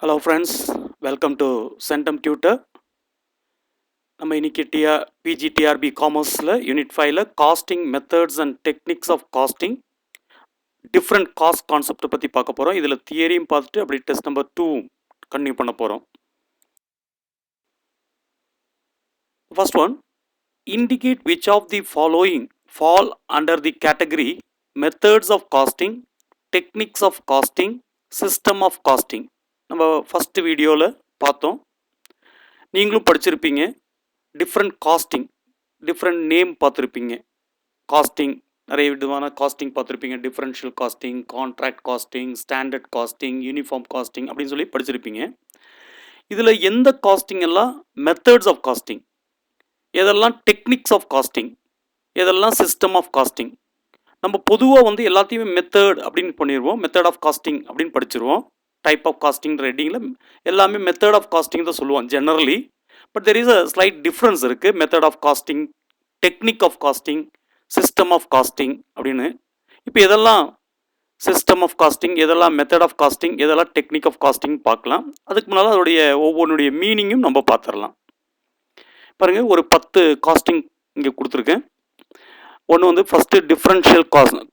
Hello friends, welcome to Centum Tutor. நம்ம இன்னைக்கு PGTRB காமர்ஸில் யூனிட் 5ல costing methods and techniques of costing different cost கான்செப்டை பற்றி பார்க்க போகிறோம். இதில் தியரியும் பார்த்துட்டு அப்படி டெஸ்ட் நம்பர் 2 கண்டினியூ பண்ண போகிறோம். First one, indicate which of the following fall under the category methods of costing, techniques of costing, system of costing. நம்ம ஃபஸ்ட்டு வீடியோவில் பார்த்தோம், நீங்களும் படிச்சிருப்பீங்க. டிஃப்ரெண்ட் காஸ்டிங், டிஃப்ரெண்ட் நேம் பார்த்துருப்பீங்க. காஸ்டிங் நிறைய விதமான காஸ்டிங் பார்த்துருப்பீங்க. Differential costing, contract costing, standard costing, uniform costing அப்படின்னு சொல்லி படிச்சிருப்பீங்க. இதில் எந்த காஸ்டிங் எல்லாம் மெத்தட்ஸ் ஆஃப் காஸ்டிங், எதெல்லாம் டெக்னிக்ஸ் ஆஃப் காஸ்டிங், எதெல்லாம் சிஸ்டம் ஆஃப் காஸ்டிங். நம்ம பொதுவாக வந்து எல்லாத்தையுமே மெத்தட் அப்படின்னு பண்ணிடுவோம். மெத்தட் ஆஃப் காஸ்டிங் அப்படின்னு படிச்சிருவோம். டைப் ஆஃப் காஸ்டிங் ரெட்டிங்கில் எல்லாமே மெத்தட் ஆஃப் காஸ்டிங் தான் சொல்லுவோம் generally. But there is a slight difference இருக்குது. Method of costing, technique of costing, system of costing அப்படின்னு. இப்போ எதெல்லாம் சிஸ்டம் ஆஃப் காஸ்டிங், எதெல்லாம் மெத்தட் ஆஃப் காஸ்டிங், எதெல்லாம் டெக்னிக் ஆஃப் காஸ்டிங் பார்க்கலாம். அதுக்கு முன்னால் அதோடைய ஒவ்வொன்றுடைய மீனிங்கும் நம்ம பார்த்துடலாம். பாருங்கள், ஒரு 10 காஸ்டிங் இங்கே கொடுத்துருக்கேன். ஒன்று வந்து first differential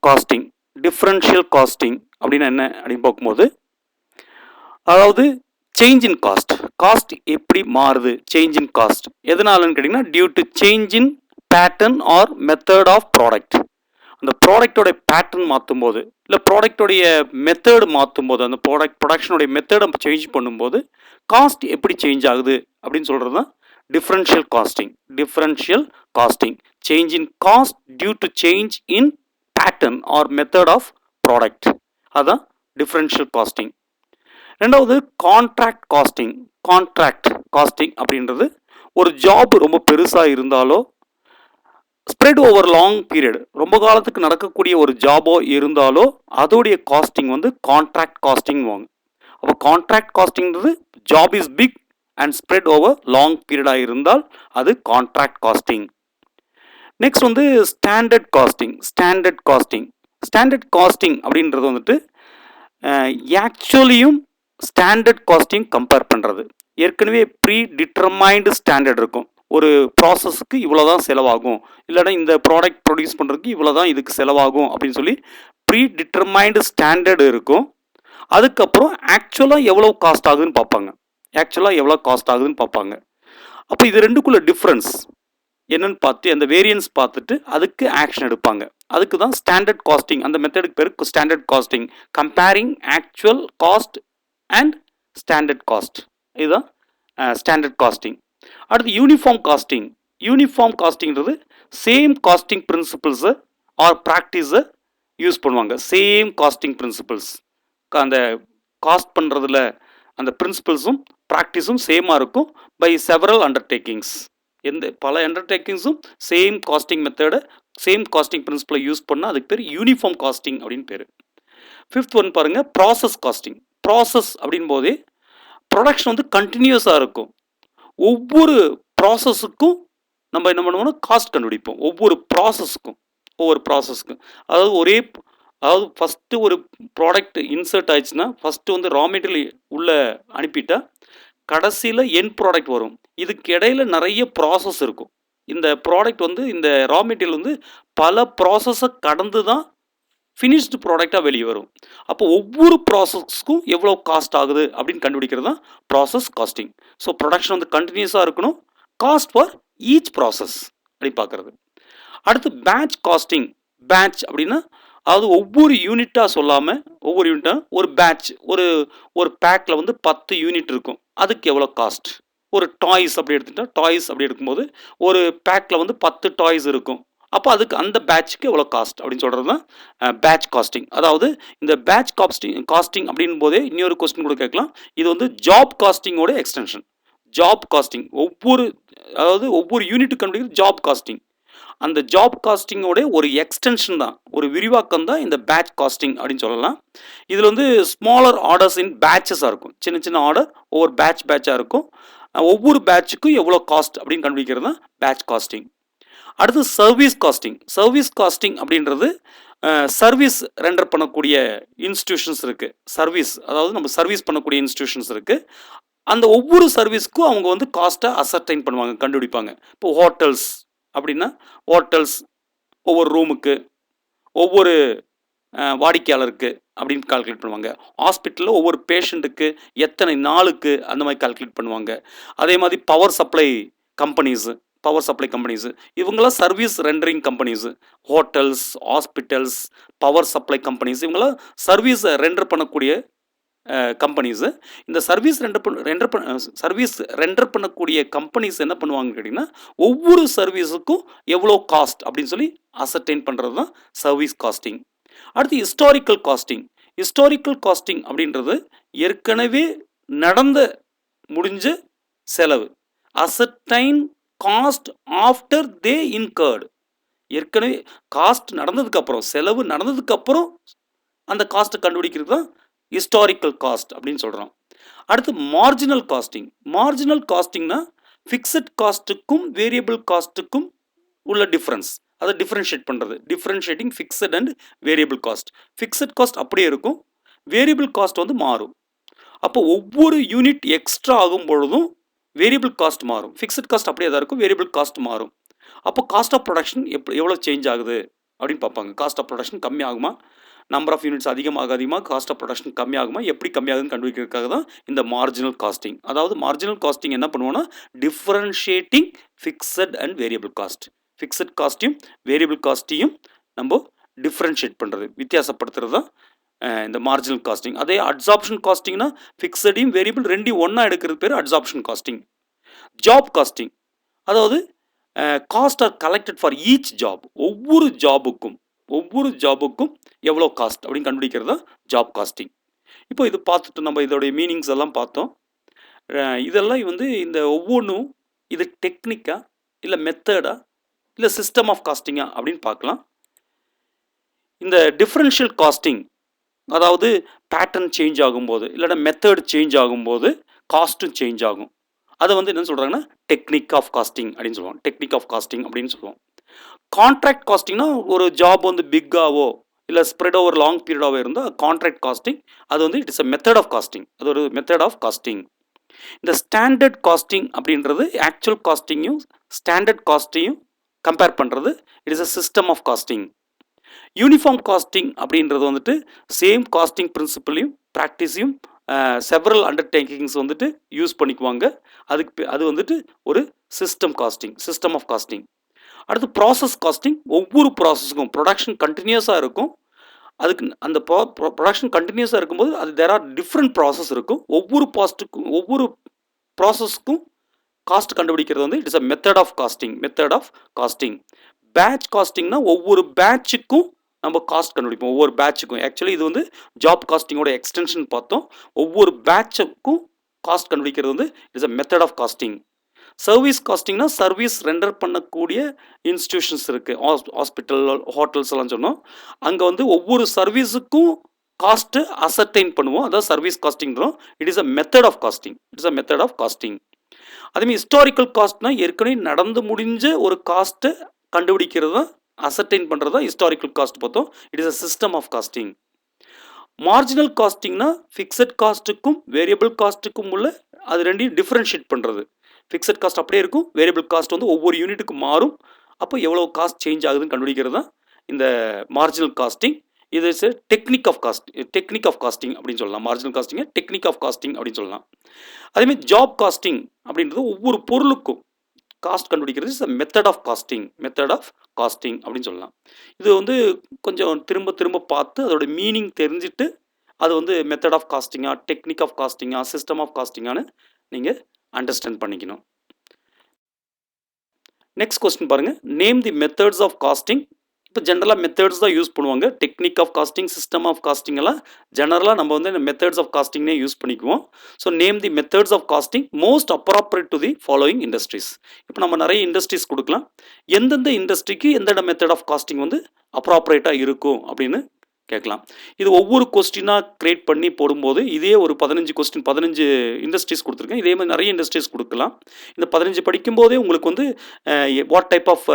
costing. Differential costing அப்படின்னா என்ன அப்படின்னு பார்க்கும்போது, அதாவது சேஞ்ச் இன் காஸ்ட். காஸ்ட் எப்படி மாறுது, சேஞ்ச் இன் காஸ்ட் எதனாலன்னு கேட்டிங்கன்னா, due to change in pattern or method of product. அந்த ப்ராடக்டோடைய பேட்டர்ன் மாற்றும் போது, இல்லை ப்ராடக்டோடைய மெத்தட் மாற்றும் போது, அந்த ப்ரொடக்ஷனுடைய மெத்தடை சேஞ்ச் பண்ணும்போது காஸ்ட் எப்படி சேஞ்ச் ஆகுது அப்படின்னு சொல்கிறது தான் differential costing. Differential costing, change in cost due to change in pattern or method of product, அதுதான் டிஃப்ரென்ஷியல் காஸ்டிங். ரெண்டாவது கான்ட்ராக்ட் காஸ்டிங். கான்ட்ராக்ட் காஸ்டிங் அப்படின்றது ஒரு ஜாப் ரொம்ப பெருசாக இருந்தாலோ, ஸ்ப்ரெட் ஓவர் லாங் பீரியட், ரொம்ப காலத்துக்கு நடக்கக்கூடிய ஒரு ஜாபோ இருந்தாலோ அதோடைய காஸ்டிங் வந்து கான்ட்ராக்ட் காஸ்டிங் வாங்க. அப்போ கான்ட்ராக்ட் காஸ்டிங்கிறது job is big and spread over long பீரியடாக இருந்தால் அது கான்ட்ராக்ட் காஸ்டிங். நெக்ஸ்ட் வந்து standard costing. Standard costing, standard costing அப்படின்றது வந்துட்டு ஆக்சுவலியும் ஸ்டாண்டர்ட் காஸ்டிங் கம்பேர் பண்ணுறது. ஏற்கனவே ப்ரீ டிட்டர்மைன்டு ஸ்டாண்டர்ட் இருக்கும். ஒரு ப்ராசஸ்க்கு இவ்வளோ தான் செலவாகும், இல்லைனா இந்த ப்ராடக்ட் ப்ரொடியூஸ் பண்ணுறதுக்கு இவ்வளோ தான் இதுக்கு செலவாகும் அப்படின்னு சொல்லி ப்ரீ டிட்டர்மைன்டு ஸ்டாண்டர்டு இருக்கும். அதுக்கப்புறம் ஆக்சுவலாக எவ்வளோ காஸ்ட் ஆகுதுன்னு பார்ப்பாங்க. ஆக்சுவலாக எவ்வளோ காஸ்ட் ஆகுதுன்னு பார்ப்பாங்க. அப்போ இது ரெண்டுக்குள்ள டிஃப்ரென்ஸ் என்னன்னு பார்த்து, அந்த வேரியன்ஸ் பார்த்துட்டு அதுக்கு ஆக்ஷன் எடுப்பாங்க. அதுக்கு தான் ஸ்டாண்டர்ட் காஸ்டிங். அந்த மெத்தடுக்கு பேர் standard costing. Comparing actual cost and standard cost, இதுதான் ஸ்டாண்டர்ட் காஸ்டிங். அடுத்து யூனிஃபார்ம் காஸ்டிங். யூனிஃபார்ம் காஸ்டிங்கிறது சேம் காஸ்டிங் பிரின்சிபிள்ஸை ஆர் ப்ராக்டிஸை யூஸ் பண்ணுவாங்க. சேம் காஸ்டிங் பிரின்சிபிள்ஸ், அந்த காஸ்ட் பண்ணுறதுல அந்த பிரின்சிபிள்ஸும் ப்ராக்டிஸும் சேமாக இருக்கும். பை செவரல் அண்டர்டேக்கிங்ஸ், பல அண்டர்டேக்கிங்ஸும் சேம் காஸ்டிங் மெத்தடை, சேம் காஸ்டிங் பிரின்சிபலை யூஸ் பண்ணால் அதுக்கு பேர் யூனிஃபார்ம் காஸ்டிங் அப்படின்னு பேர். ஃபிஃப்த் ஒன் பாருங்கள், ப்ராசஸ் காஸ்டிங். ப்ராசஸ் அப்படின் போதே ப்ரொடக்ஷன் வந்து கண்டினியூஸாக இருக்கும். ஒவ்வொரு ப்ராசஸுக்கும் நம்ம என்ன பண்ணுவோம்னா காஸ்ட் கண்டுபிடிப்போம். ஒவ்வொரு ப்ராசஸுக்கும் அதாவது ஃபஸ்ட்டு ஒரு ப்ராடக்ட் இன்சர்ட் ஆயிடுச்சுன்னா ஃபஸ்ட்டு வந்து ரா மெட்டீரியல் உள்ளே அனுப்பிட்டா கடைசியில் எண்ட் ப்ராடக்ட் வரும். இதுக்கு இடையில நிறைய ப்ராசஸ் இருக்கும். இந்த ப்ராடக்ட் வந்து, இந்த ரா மெட்டீரியல் வந்து பல ப்ராசஸை கடந்து தான் ஃபினிஷ்டு ப்ராடக்டாக வெளியே வரும். அப்போ ஒவ்வொரு ப்ராசஸ்க்கும் எவ்வளோ காஸ்ட் ஆகுது அப்படின்னு கண்டுபிடிக்கிறது தான் ப்ராசஸ் காஸ்டிங். ஸோ ப்ரொடக்ஷன் வந்து கண்டினியூஸாக இருக்கணும். காஸ்ட் ஃபார் ஈச் ப்ராசஸ் அப்படி பார்க்குறது. அடுத்து பேட்ச் காஸ்டிங். பேட்ச் அப்படின்னா, அதாவது ஒவ்வொரு யூனிட்டாக சொல்லாமல், ஒவ்வொரு யூனிட்டாக ஒரு பேட்ச், ஒரு பேக்கில் வந்து 10 யூனிட் இருக்கும். அதுக்கு எவ்வளோ காஸ்ட். ஒரு டாய்ஸ் அப்படி எடுத்துகிட்டா, டாய்ஸ் அப்படி எடுக்கும்போது ஒரு பேக்கில் வந்து 10 டாய்ஸ் இருக்கும். அப்போ அதுக்கு அந்த பேட்சுக்கு எவ்வளோ காஸ்ட் அப்படின்னு சொல்கிறது தான் பேட்ச் காஸ்டிங். அதாவது இந்த பேட்ச் காஸ்டிங் அப்படின் போதே இன்னொரு கொஸ்டின் கூட கேட்கலாம். இது வந்து ஜாப் காஸ்டிங்கோட எக்ஸ்டென்ஷன். ஜாப் காஸ்டிங் ஒவ்வொரு யூனிட்டுக்கு கண்டுபிடிக்கிறது ஜாப் காஸ்டிங். அந்த ஜாப் காஸ்டிங்கோட ஒரு எக்ஸ்டென்ஷன் தான், ஒரு விரிவாக்கம் தான் இந்த பேட்ச் காஸ்டிங் அப்படின்னு சொல்லலாம். இதில் வந்து ஸ்மாலர் ஆர்டர்ஸ் இன் பேட்சஸாக இருக்கும். சின்ன சின்ன ஆர்டர் ஒவ்வொரு பேட்சாக இருக்கும். ஒவ்வொரு பேட்சுக்கும் எவ்வளோ காஸ்ட் அப்படின்னு கண்டுபிடிக்கிறது தான் பேட்ச் காஸ்டிங். அடுத்து சர்வீஸ் காஸ்டிங். சர்வீஸ் காஸ்டிங் அப்படின்றது சர்வீஸ் ரெண்டர் பண்ணக்கூடிய இன்ஸ்டிடியூஷன்ஸ் இருக்குது. சர்வீஸ் அதாவது நம்ம சர்வீஸ் பண்ணக்கூடிய இன்ஸ்டிடியூஷன்ஸ் இருக்குது. அந்த ஒவ்வொரு சர்வீஸ்க்கும் அவங்க வந்து காஸ்ட்டை அசர்டைன் பண்ணுவாங்க, கண்டுபிடிப்பாங்க. இப்போ ஹோட்டல்ஸ் அப்படின்னா ஹோட்டல்ஸ் ஒவ்வொரு ரூமுக்கு ஒவ்வொரு வாடிக்கையாளருக்கு அப்படின்னு கால்குலேட் பண்ணுவாங்க. ஹாஸ்பிட்டலில் ஒவ்வொரு பேஷண்ட்டுக்கு எத்தனை நாளுக்கு அந்த மாதிரி கால்குலேட் பண்ணுவாங்க. அதே மாதிரி பவர் சப்ளை கம்பெனிஸு இவங்களாம் service rendering companies. Hotels, hospitals, power supply companies இவங்களாம் சர்வீஸை ரெண்டர் பண்ணக்கூடிய கம்பெனிஸு. இந்த சர்வீஸ் ரெண்டர் பண்ணக்கூடிய கம்பெனிஸ் என்ன பண்ணுவாங்கன்னு கேட்டிங்கன்னா, ஒவ்வொரு சர்வீஸுக்கும் எவ்வளோ காஸ்ட் அப்படின்னு சொல்லி அசர்டைன் பண்ணுறது தான் சர்வீஸ் காஸ்டிங். அடுத்து ஹிஸ்டாரிக்கல் காஸ்டிங் அப்படின்றது ஏற்கனவே நடந்த முடிஞ்ச செலவு. அசர்டைன் காஸ்ட் ஆஃப்டர் தே இன்கர்டு. ஏற்கனவே காஸ்ட் நடந்ததுக்கப்புறம், செலவு நடந்ததுக்கப்புறம் அந்த காஸ்ட்டை கண்டுபிடிக்கிறது தான் ஹிஸ்டாரிக்கல் காஸ்ட் அப்படின்னு சொல்கிறோம். அடுத்து மார்ஜினல் காஸ்டிங்னா ஃபிக்ஸட் காஸ்ட்டுக்கும் வேரியபிள் காஸ்ட்டுக்கும் உள்ள டிஃப்ரென்ஸ், அதை டிஃப்ரென்ஷியேட் பண்ணுறது. Differentiating fixed and variable cost. Fixed cost அப்படியே இருக்கும், வேரியபிள் காஸ்ட் வந்து மாறும். அப்போ ஒவ்வொரு யூனிட் எக்ஸ்ட்ரா ஆகும் பொழுதும் வேரியபிள் காஸ்ட் மாறும். ஃபிக்ஸட் காஸ்ட் அப்படியே தான் இருக்கும், வேரியபிள் காஸ்ட் மாறும். அப்போ காஸ்ட் ஆஃப் ப்ரொடக்ஷன் எவ்வளோ சேஞ்ச் ஆகுது அப்படின்னு பார்ப்பாங்க. காஸ்ட் ஆஃப் ப்ரொடக்ஷன் கம்மி ஆகுமா, நம்பர் ஆஃப் யூனிட்ஸ் அதிகமாக காஸ்ட் ஆஃப் ப்ரொடக்ஷன் கம்மி ஆகுமா, எப்படி கம்மியாகுதுன்னு கண்டுபிடிக்கிறதுக்காக தான் இந்த மார்ஜினல் காஸ்டிங். அதாவது மார்ஜினல் காஸ்டிங் என்ன பண்ணுவோம்னா, differentiating fixed and variable cost. Fixed காஸ்ட்டையும் வேரியபிள் காஸ்ட்டையும் நம்ம டிஃப்ரென்ஷியேட் பண்ணுறது, வித்தியாசப்படுத்துறது தான் இந்த மார்ஜினல் காஸ்டிங். அதே அட்சாப்ஷன் காஸ்டிங்னா ஃபிக்ஸடையும் வேரியபிள் ரெண்டையும் ஒன்றா எடுக்கிறது பேர் அட்சாப்ஷன் காஸ்டிங். ஜாப் காஸ்டிங் அதாவது cost R collected for each job. ஒவ்வொரு ஜாபுக்கும் எவ்வளோ காஸ்ட் அப்படின்னு கண்டுபிடிக்கிறது தான் ஜாப் காஸ்டிங். இப்போ இது பார்த்துட்டு நம்ம இதோடைய மீனிங்ஸ் எல்லாம் பார்த்தோம். இதெல்லாம் வந்து இந்த ஒவ்வொன்றும் இது டெக்னிக்கா இல்லை மெத்தடா இல்லை சிஸ்டம் ஆஃப் காஸ்டிங்கா அப்படின்னு பார்க்கலாம். இந்த டிஃப்ரென்ஷியல் காஸ்டிங் அதாவது பேட்டர்ன் சேஞ்ச் ஆகும்போது இல்லைன்னா மெத்தட் சேஞ்ச் ஆகும்போது காஸ்ட்டும் சேஞ்ச் ஆகும். அதை வந்து என்ன சொல்கிறாங்கன்னா டெக்னிக் ஆஃப் காஸ்டிங் அப்படின்னு சொல்லுவோம். டெக்னிக் ஆஃப் காஸ்டிங் அப்படின்னு சொல்லுவோம். கான்ட்ராக்ட் காஸ்டிங்னா ஒரு ஜாப் வந்து பிக்காவோ இல்லை ஸ்ப்ரெட் ஓவர் லாங் பீரியடாகவோ இருந்தால் கான்ட்ராக்ட் காஸ்டிங். அது வந்து it is a method of costing, அது ஒரு மெத்தட் ஆஃப் காஸ்டிங். இந்த ஸ்டாண்டர்ட் காஸ்டிங் அப்படின்றது ஆக்சுவல் காஸ்டிங்கையும் ஸ்டாண்டர்ட் காஸ்ட்டையும் கம்பேர் பண்ணுறது. It is a system of costing. Uniform costing அப்படின்றது வந்துட்டு சேம் காஸ்டிங் பிரின்சிபலையும் ப்ராக்டிஸையும் செவரல் அண்டர்டேக்கிங்ஸ் வந்துட்டு யூஸ் பண்ணிக்குவாங்க. அது வந்துட்டு ஒரு சிஸ்டம் ஆஃப் காஸ்டிங். அடுத்து ப்ராசஸ் காஸ்டிங். ஒவ்வொரு ப்ராசஸுக்கும் ப்ரொடக்ஷன் கண்டினியூஸாக இருக்கும். அதுக்கு அந்த ப்ரொடக்ஷன் கண்டினியூஸாக இருக்கும்போது அது தேர் ஆர் டிஃப்ரெண்ட் ப்ராசஸ் இருக்கும். ஒவ்வொரு ப்ராசஸ்க்கும் காஸ்ட் கண்டுபிடிக்கிறது வந்து it's a method of costing. Batch காஸ்டிங்னா ஒவ்வொரு பேட்சுக்கும் நம்ம காஸ்ட் கண்டுபிடிப்போம். ஒவ்வொரு பேட்சுக்கும் ஆக்சுவலி இது வந்து ஜாப் காஸ்டிங்கோட எக்ஸ்டென்ஷன் பார்த்தோம். ஒவ்வொரு பேட்சுக்கும் காஸ்ட் கண்டுபிடிக்கிறது வந்து it's a method of costing. Service காஸ்டிங்னா சர்வீஸ் ரெண்டர் பண்ணக்கூடிய இன்ஸ்டிடியூஷன்ஸ் இருக்குது. ஹாஸ்பிட்டல், ஹோட்டல்ஸ் எல்லாம் சொன்னோம். அங்கே வந்து ஒவ்வொரு சர்வீஸுக்கும் காஸ்ட்டு அசர்டைன் பண்ணுவோம். அதான் சர்வீஸ் காஸ்டிங்கிறோம். It is a method of costing. அதேமாதிரி ஹிஸ்டாரிக்கல் காஸ்ட்னா ஏற்கனவே நடந்து முடிஞ்ச ஒரு காஸ்ட்டை கண்டுபிடிக்கிறது தான், அசர்டைன் பண்ணுறது தான் ஹிஸ்டாரிக்கல் காஸ்ட் பார்த்தோம். It is a system of costing. Marginal காஸ்டிங்னா ஃபிக்ஸட் காஸ்ட்டுக்கும் வேரியபிள் காஸ்ட்டுக்கும் உள்ள அது ரெண்டையும் டிஃப்ரென்ஷியேட் பண்ணுறது. ஃபிக்ஸட் காஸ்ட் அப்படியே இருக்கும், வேரியபிள் காஸ்ட் வந்து ஒவ்வொரு யூனிட்டுக்கு மாறும். அப்போ எவ்வளோ காஸ்ட் சேஞ்ச் ஆகுதுன்னு கண்டுபிடிக்கிறது தான் இந்த மார்ஜினல் காஸ்டிங். இது இஸ் டெக்னிக் ஆஃப் காஸ்டிங் அப்படின்னு சொல்லலாம். மார்ஜினல் காஸ்டிங்கை டெக்னிக் ஆஃப் காஸ்டிங் அப்படின்னு சொல்லலாம். அதேமாதிரி ஜாப் காஸ்டிங் அப்படின்றது ஒவ்வொரு பொருளுக்கும் காஸ்ட் கண்டுபிடிக்கிறது இஸ் மெத்தட் ஆஃப் காஸ்டிங் அப்படின்னு சொல்லலாம். இது வந்து கொஞ்சம் திரும்ப பார்த்து அதோட மீனிங் தெரிஞ்சுட்டு அது வந்து மெத்தட் ஆஃப் காஸ்டிங்கா, டெக்னிக் ஆஃப் காஸ்டிங்கா, சிஸ்டம் ஆஃப் காஸ்டிங்கான்னு நீங்கள் அண்டர்ஸ்டாண்ட் பண்ணிக்கணும். நெக்ஸ்ட் கொஸ்டின் பாருங்கள். Name the methods of costing. இப்போ ஜென்ரலாக மெத்தட்ஸ் தான் யூஸ் பண்ணுவாங்க. Technique of costing, system of costing எல்லாம் ஜெனரலாக நம்ம வந்து மெத்தட்ஸ் ஆஃப் காஸ்டிங்னே யூஸ் பண்ணிக்குவோம். So name the methods of costing most appropriate to the following industries. இப்போ நம்ம நிறைய இண்டஸ்ட்ரீஸ் கொடுக்கலாம். எந்தெந்த இண்டஸ்ட்ரிக்கு எந்தெந்த மெத்தட் ஆஃப் காஸ்டிங் வந்து அப்ராப்ரியேட்டாக இருக்கும் அப்படின்னு கேட்கலாம். இது ஒவ்வொரு கொஸ்டினாக கிரியேட் பண்ணி போடும்போது இதே ஒரு 15 இண்டஸ்ட்ரீஸ் கொடுத்துருக்கேன். இதே மாதிரி நிறைய இண்டஸ்ட்ரீஸ் கொடுக்கலாம். இந்த 15 படிக்கும்போதே உங்களுக்கு வந்து what type of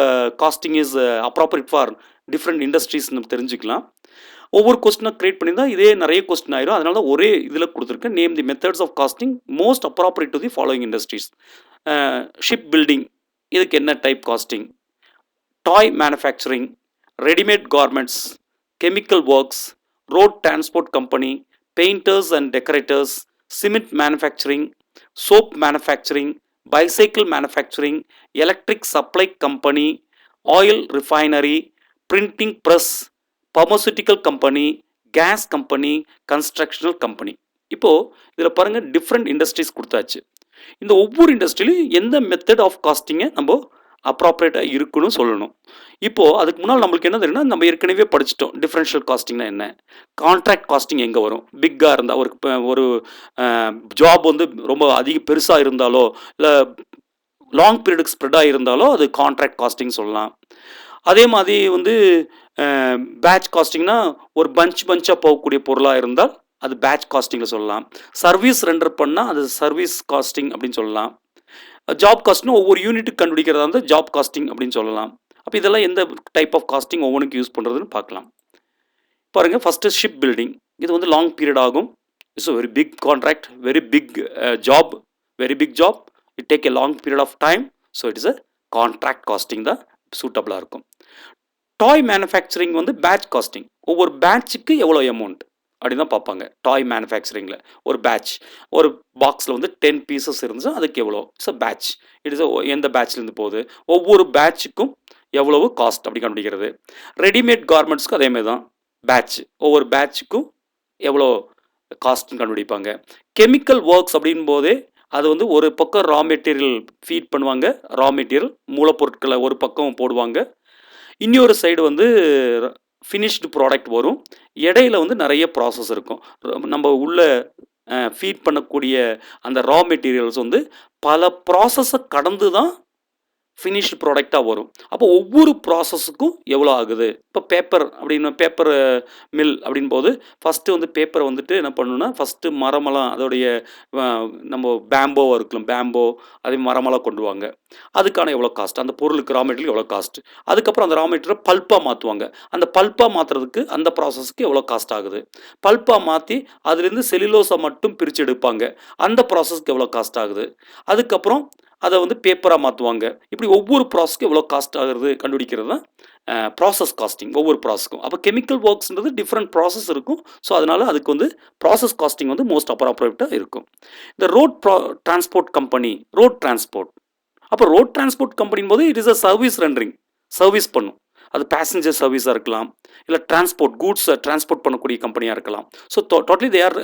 costing is appropriate for different industries நம்ம தெரிஞ்சுக்கலாம். ஒவ்வொரு கொஸ்டினாக கிரியேட் பண்ணியிருந்தா இதே நிறைய கொஸ்டின் ஆயிரும். அதனால தான் ஒரே இதில் கொடுத்துருக்கேன். Name the methods of costing most appropriate to the following industries. Ship building, இதுக்கு என்ன type costing? Toy manufacturing, readymade garments, chemical works, road transport company, painters and decorators, cement manufacturing, soap manufacturing, bicycle manufacturing, electric supply company, oil refinery, printing press, pharmaceutical company, gas company, constructional company. இப்போ இதில் பாருங்கள் different industries கொடுத்தாச்சு. இந்த ஒவ்வொரு இண்டஸ்ட்ரியிலையும் எந்த method of காஸ்டிங்கை நம்ம அப்ராப்ரியேட்டாக இருக்குன்னு சொல்லணும். இப்போது அதுக்கு முன்னால் நம்மளுக்கு என்ன தெரியும்னா, நம்ம ஏற்கனவே படிச்சிட்டோம் டிஃப்ரென்ஷியல் காஸ்டிங்னா என்ன, கான்ட்ராக்ட் காஸ்டிங் எங்கே வரும். பிக்காக இருந்தால் ஒரு ஜாப் வந்து ரொம்ப பெருசாக இருந்தாலோ இல்லை லாங் பீரியடுக்கு ஸ்ப்ரெட்டாக இருந்தாலோ அது கான்ட்ராக்ட் காஸ்டிங் சொல்லலாம். அதே மாதிரி வந்து பேட்ச் காஸ்டிங்னா ஒரு பஞ்சாக போகக்கூடிய பொருளாக இருந்தால் அது பேட்ச் காஸ்டிங்கில் சொல்லலாம். சர்வீஸ் ரெண்டர் பண்ணால் அது சர்வீஸ் காஸ்டிங் அப்படின்னு சொல்லலாம். ஜாப் காஸ்ட்னு ஒவ்வொரு யூனிட்டுக்கு கண்டுபிடிக்கிறதா இருந்தால் ஜாப் காஸ்டிங் அப்படின்னு சொல்லலாம். அப்போ இதெல்லாம் எந்த டைப் ஆஃப் காஸ்டிங் ஒவ்வொன்றுக்கு யூஸ் பண்ணுறதுன்னு பார்க்கலாம். பாருங்கள், ஃபஸ்ட்டு ஷிப் பில்டிங். இது வந்து லாங் பீரியட் ஆகும். It's very big contract, very big job, very big job. It take a long period of time. So it is a contract costing தான் சூட்டபிளாக இருக்கும். டாய் மேனுஃபேக்சரிங் வந்து பேட்ச் காஸ்டிங். ஒவ்வொரு பேட்சுக்கு எவ்வளோ அமௌண்ட் அப்படின்னு தான் பார்ப்பாங்க. டாய் மேனுஃபேக்சரிங்கில் ஒரு பேட்ச், ஒரு பாக்ஸில் வந்து 10 பீசஸ் இருந்துச்சுன்னா அதுக்கு எவ்வளோ, it's a batch. It is எந்த பேட்ச்லேருந்து போகுது, ஒவ்வொரு பேட்சுக்கும் எவ்வளவு காஸ்ட் அப்படி கண்டுபிடிக்கிறது. ரெடிமேட் கார்மெண்ட்ஸ்க்கும் அதேமாதிரி தான், பேட்ச், ஒவ்வொரு பேட்சுக்கும் எவ்வளோ காஸ்ட்னு கண்டுபிடிப்பாங்க. கெமிக்கல் ஒர்க்ஸ் அப்படின் போதே அது வந்து ஒரு பக்கம் ரா மெட்டீரியல் ஃபீட் பண்ணுவாங்க, ரா மெட்டீரியல் மூலப்பொருட்களை ஒரு பக்கம் போடுவாங்க, இன்னொரு சைடு வந்து ஃபினிஷ்டு ப்ராடக்ட் வரும். இடையில வந்து நிறைய ப்ராசஸ் இருக்கும். நம்ம உள்ள ஃபீட் பண்ணக்கூடிய அந்த ரா மெட்டீரியல்ஸ் வந்து பல ப்ராசஸை கடந்து தான் ஃபினிஷ்டு ப்ராடக்டாக வரும். அப்போ ஒவ்வொரு ப்ராசஸுக்கும் எவ்வளோ ஆகுது. இப்போ பேப்பர் அப்படின்னு, பேப்பர் மில் அப்படின்போது ஃபஸ்ட்டு வந்து பேப்பரை வந்துட்டு என்ன பண்ணணுன்னா, ஃபஸ்ட்டு மரமெல்லாம் அதோடைய நம்ம பேம்போவாக இருக்கலாம், பேம்போ அதே மரமெல்லாம் கொண்டு வாங்க. அதுக்கான எவ்வளோ காஸ்ட், அந்த பொருளுக்கு ரா மெட்டீரியல் எவ்வளோ காஸ்ட். அதுக்கப்புறம் அந்த ரா மெட்டீரியல் பல்ப்பாக மாற்றுவாங்க. அந்த பல்ப்பாக மாற்றுறதுக்கு அந்த ப்ராசஸ்க்கு எவ்வளோ காஸ்ட் ஆகுது. பல்ப்பாக மாற்றி அதுலேருந்து செல்லுலோஸை மட்டும் பிரித்து எடுப்பாங்க, அந்த ப்ராசஸ்க்கு எவ்வளோ காஸ்ட் ஆகுது. அதுக்கப்புறம் அதை வந்து பேப்பராக மாற்றுவாங்க. இப்படி ஒவ்வொரு ப்ராசஸ்க்கு எவ்வளோ காஸ்ட் ஆகுறது கண்டுபிடிக்கிறது தான் ப்ராசஸ் காஸ்டிங், ஒவ்வொரு ப்ராசஸ்க்கும். அப்போ கெமிக்கல் ஒர்க்ஸ்ன்றது டிஃப்ரெண்ட் ப்ராசஸ் இருக்கும். ஸோ அதனால் அதுக்கு வந்து ப்ராசஸ் காஸ்டிங் வந்து மோஸ்ட் அப்ராப்ரியேட்டாக இருக்கும். இந்த road transport company, road transport. அப்போ ரோட் டிரான்ஸ்போர்ட் கம்பெனின் போது it is a service rendering, service பண்ணும். அது பேசஞ்சர் சர்வீஸாக இருக்கலாம், இல்லை டிரான்ஸ்போர்ட் கூட்ஸை டிரான்ஸ்போர்ட் பண்ணக்கூடிய கம்பெனியாக இருக்கலாம். So totally they are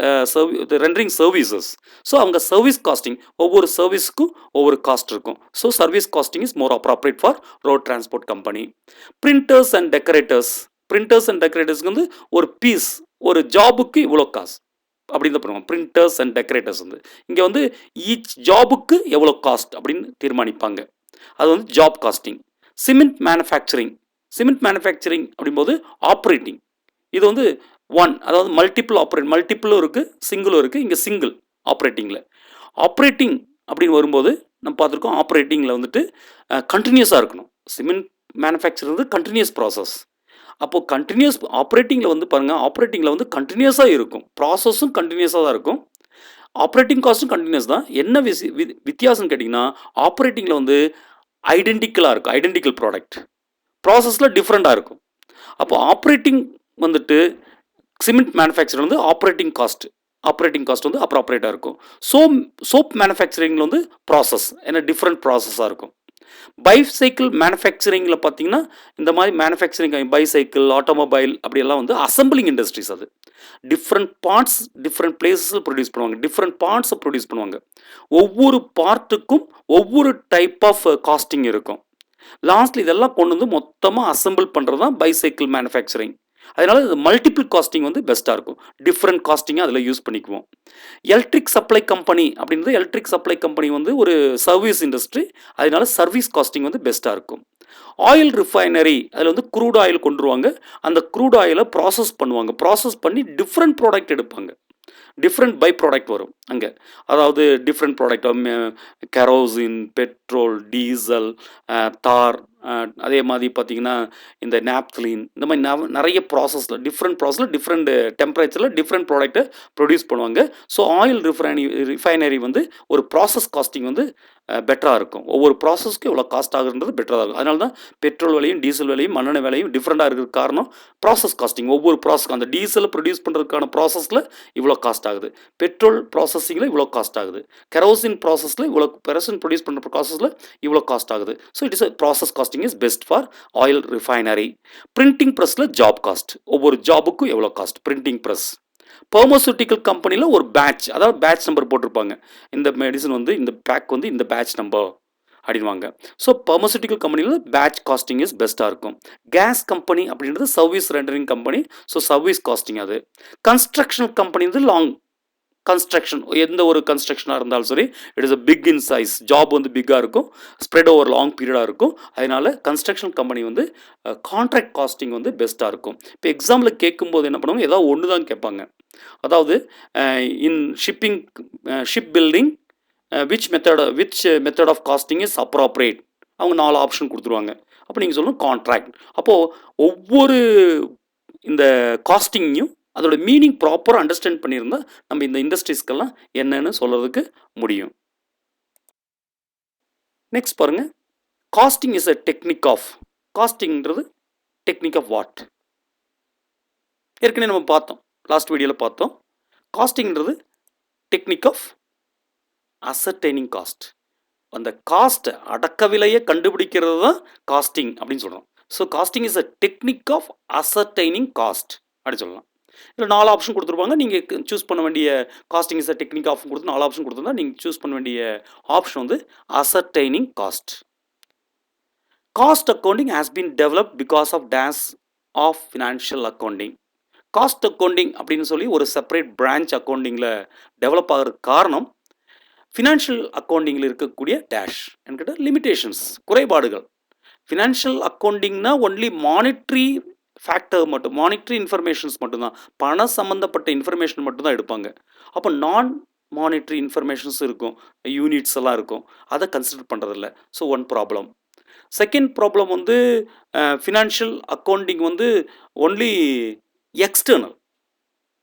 rendering services. So அவங்க சர்வீஸ் காஸ்டிங், ஒவ்வொரு சர்வீஸ்க்கும் ஒவ்வொரு காஸ்ட் இருக்கும். So service costing is more appropriate for road transport company. Printers and decorators. Printers and டெக்கரேட்டர்ஸ்க்கு வந்து ஒரு பீஸ், ஒரு ஜாபுக்கு இவ்வளோ காசு அப்படின்னு தான் பண்ணுவாங்க. பிரிண்டர்ஸ் அண்ட் டெக்கரேட்டர்ஸ் வந்து இங்கே வந்து ஈச் ஜாபுக்கு எவ்வளோ காஸ்ட் அப்படின்னு தீர்மானிப்பாங்க. அது வந்து job costing. Cement manufacturing. Cement manufacturing அப்படின்போது ஆப்ரேட்டிங். இது வந்து ஒன், அதாவது மல்டிப்புளும் இருக்குது, சிங்கிளும் இருக்குது. இங்கே சிங்கிள் ஆப்ரேட்டிங்கில். ஆப்ரேட்டிங் அப்படின்னு வரும்போது நம்ம பார்த்துருக்கோம், ஆப்ரேட்டிங்கில் வந்துட்டு கண்டினியூஸாக இருக்கணும். சிமெண்ட் மேனுஃபேக்சரிங் வந்து கண்டினியூஸ் ப்ராசஸ். அப்போது கண்டினியூஸ் ஆப்ரேட்டிங்கில் வந்து பாருங்கள், ஆப்ரேட்டிங்கில் வந்து கண்டினியூஸாக இருக்கும், ப்ராசஸும் கண்டினியூஸாக தான் இருக்கும், ஆப்ரேட்டிங் காஸ்ட்டும் கண்டினியூஸ் தான். என்ன வித்தியாசம்னு கேட்டிங்கன்னா, ஆப்ரேட்டிங்கில் வந்து ஐடென்டிக்கலாக இருக்கும், ஐடென்டிக்கல் ப்ராடக்ட். ப்ராசஸில் டிஃப்ரெண்ட்டாக இருக்கும். அப்போ ஆப்ரேட்டிங் வந்துட்டு சிமெண்ட் மேனுஃபேக்சரிங் வந்து ஆப்ரேட்டிங் காஸ்ட் வந்து அப்ராப்ரியேட்டாக இருக்கும். சோப் மேனுஃபேக்சரிங்கில் வந்து ப்ராசஸ், ஏன்னா டிஃப்ரெண்ட் ப்ராசஸாக இருக்கும். பைசைக்கிள் மேனுஃபேக்சரிங்கில் பார்த்தீங்கன்னா இந்த மாதிரி மேனுஃபேக்சரிங், பைசைக்கிள், ஆட்டோமொபைல் அப்படியெல்லாம் வந்து அசம்பிளிங் இண்டஸ்ட்ரீஸ். அது டிஃப்ரெண்ட் பார்ட்ஸ் டிஃப்ரெண்ட் பிளேஸஸில் ப்ரொடியூஸ் பண்ணுவாங்க, டிஃப்ரெண்ட் பார்ட்ஸை ப்ரொடியூஸ் பண்ணுவாங்க. ஒவ்வொரு பார்ட்டுக்கும் ஒவ்வொரு டைப் ஆஃப் காஸ்டிங் இருக்கும். லாஸ்ட்ல இதெல்லாம் கொண்டு வந்து மொத்தமாக அசம்பிள் பண்ணுறது தான் பைசைக்கிள் மேனுஃபேக்சரிங். அதனால இது மல்டிபிள் காஸ்டிங் வந்து பெஸ்ட்டாக இருக்கும். டிஃப்ரெண்ட் காஸ்டிங்காக அதில் யூஸ் பண்ணிக்குவோம். எலக்ட்ரிக் சப்ளை கம்பெனி அப்படின்றது, எலக்ட்ரிக் சப்ளை கம்பெனி வந்து ஒரு சர்வீஸ் இண்டஸ்ட்ரி. அதனால சர்வீஸ் காஸ்டிங் வந்து பெஸ்ட்டாக இருக்கும். ஆயில் ரிஃபைனரி, அதில் வந்து க்ரூட் ஆயில் கொண்டுருவாங்க. அந்த க்ரூட் ஆயிலை ப்ராசஸ் பண்ணுவாங்க, ப்ராசஸ் பண்ணி டிஃப்ரெண்ட் ப்ராடக்ட் எடுப்பாங்க. டிஃப்ரெண்ட் பை ப்ராடக்ட் வரும் அங்கே. அதாவது different product kerosene, petrol, diesel, தார், அதே மாதிரி பார்த்தீங்கன்னா இந்த நாப்தலின், இந்த மாதிரி நிறைய ப்ராசஸில் டிஃப்ரெண்ட் டெம்பரேச்சரில் டிஃப்ரெண்ட் ப்ராடக்ட்டை ப்ரொடியூஸ் பண்ணுவாங்க. ஸோ ஆயில் ரிஃபைனரி வந்து ஒரு ப்ராசஸ் காஸ்டிங் வந்து பெட்டராக இருக்கும். ஒவ்வொரு ப்ராசஸ்க்கு எவ்வளோ காஸ்ட் ஆகுன்றது பெட்டராக இருக்கும். அதனால தான் பெட்ரோல் விலையும் டீசல் விலையும் மண்ணெண்ணெய் விலையும் டிஃப்ரெண்ட்டாக இருக்கிற காரணம் ப்ராசஸ் காஸ்டிங். ஒவ்வொரு ப்ராசஸ் அந்த டீசலை ப்ரொடியூஸ் பண்ணுறதுக்கான ப்ராசஸில் இவ்வளோ காஸ்ட் ஆகுது, பெட்ரோல் ப்ராசஸிங்கில் இவ்வளோ காஸ்ட் ஆகுது, கெரோசின் ப்ராசஸில் இவ்வளோ, கெரோசின் ப்ரொடியூஸ் பண்ணுற ப்ராசஸில் இவ்வளோ காஸ்ட் ஆகுது. So it is a process costing is best for oil refinery. Printing ப்ரெஸ்ஸில் ஜாப் காஸ்ட், ஒவ்வொரு ஜாபுக்கும் எவ்வளோ காஸ்ட் பிரிண்டிங் ப்ரெஸ். பார்மசூட்டிக்கல் கம்பெனியில் ஒரு பேட்ச், அதாவது பேட்ச் நம்பர் போட்டிருப்பாங்க, இந்த மெடிசன் வந்து இந்த பேக் வந்து இந்த பேட்ச் நம்பர் அப்படின்வாங்க. ஸோ பார்மசூட்டிக்கல் கம்பெனியில் பேட்ச் காஸ்டிங் இஸ் பெஸ்ட்டாக இருக்கும். கேஸ் கம்பெனி அப்படின்றது service rendering company, so service costing அது. கன்ஸ்ட்ரக்ஷன் கம்பெனி வந்து லாங் கன்ஸ்ட்ரக்ஷன், எந்த ஒரு கன்ஸ்ட்ரக்ஷனாக இருந்தாலும் சரி, it is a big in size, job வந்து பிக்காக இருக்கும், ஸ்ப்ரெட் ஓவர் லாங் பீரியடாக இருக்கும். அதனால கன்ஸ்ட்ரக்ஷன் கம்பெனி வந்து கான்ட்ராக்ட் காஸ்டிங் வந்து பெஸ்ட்டாக இருக்கும். இப்போ எக்ஸாம்பிள் கேட்கும்போது என்ன பண்ணுவாங்க, ஏதாவது ஒன்று தான் கேட்பாங்க. அதாவது in ship building which method of costing is appropriate, அவங்க 4 ஆப்ஷன் கொடுத்துருவாங்க. அப்போ நீங்கள் சொல்லணும் கான்ட்ராக்ட். அப்போது ஒவ்வொரு இந்த காஸ்டிங்கையும் அதோட மீனிங் ப்ராப்பராக அண்டர்ஸ்டாண்ட் பண்ணியிருந்தால் நம்ம இந்த இண்டஸ்ட்ரீஸ்க்கெல்லாம் என்னன்னு சொல்கிறதுக்கு முடியும். நெக்ஸ்ட் பாருங்கள், costing is a technique of, காஸ்டிங்கிறது டெக்னிக் ஆஃப் வாட்? ஏற்கனவே நம்ம பார்த்தோம், லாஸ்ட் வீடியோவில் பார்த்தோம். காஸ்டிங்கிறது டெக்னிக் ஆஃப் அசர்டைனிங் காஸ்ட், அந்த காஸ்ட் அடக்க விலையை கண்டுபிடிக்கிறது தான் காஸ்டிங் அப்படின்னு சொல்கிறோம். So costing is a technique of ascertaining cost அப்படின்னு சொல்லலாம். இதில் 4 ஆப்ஷன் கொடுத்துருப்பாங்க, நீங்கள் சூஸ் பண்ண வேண்டிய costing is a technique of கொடுத்து 4 ஆப்ஷன் கொடுத்துருந்தா நீங்கள் சூஸ் பண்ண வேண்டிய ஆப்ஷன் வந்து ascertaining cost. Cost accounting has been developed because of days of financial accounting. Cost accounting அப்படின்னு சொல்லி ஒரு செப்பரேட் பிரான்ச் அக்கௌண்டிங்கில் டெவலப் ஆகிறதுக்கு காரணம் ஃபினான்ஷியல் அக்கௌண்டிங்கில் இருக்கக்கூடிய டேஷ் என்கிட்ட லிமிடேஷன்ஸ், குறைபாடுகள். ஃபினான்ஷியல் அக்கௌண்டிங்னா ஒன்லி மானிட்ரி ஃபேக்டர் மட்டும், மானிட்ரி இன்ஃபர்மேஷன்ஸ் மட்டும்தான், பணம் சம்மந்தப்பட்ட இன்ஃபர்மேஷன் மட்டும்தான் எடுப்பாங்க. அப்போ நான் மானிட்ரி இன்ஃபர்மேஷன்ஸ் இருக்கும், யூனிட்ஸ் எல்லாம் இருக்கும், அதை கன்சிடர் பண்ணுறதில்ல. So one problem. Second problem வந்து ஃபினான்ஷியல் அக்கௌண்டிங் வந்து ஒன்லி எக்ஸ்டர்னல்,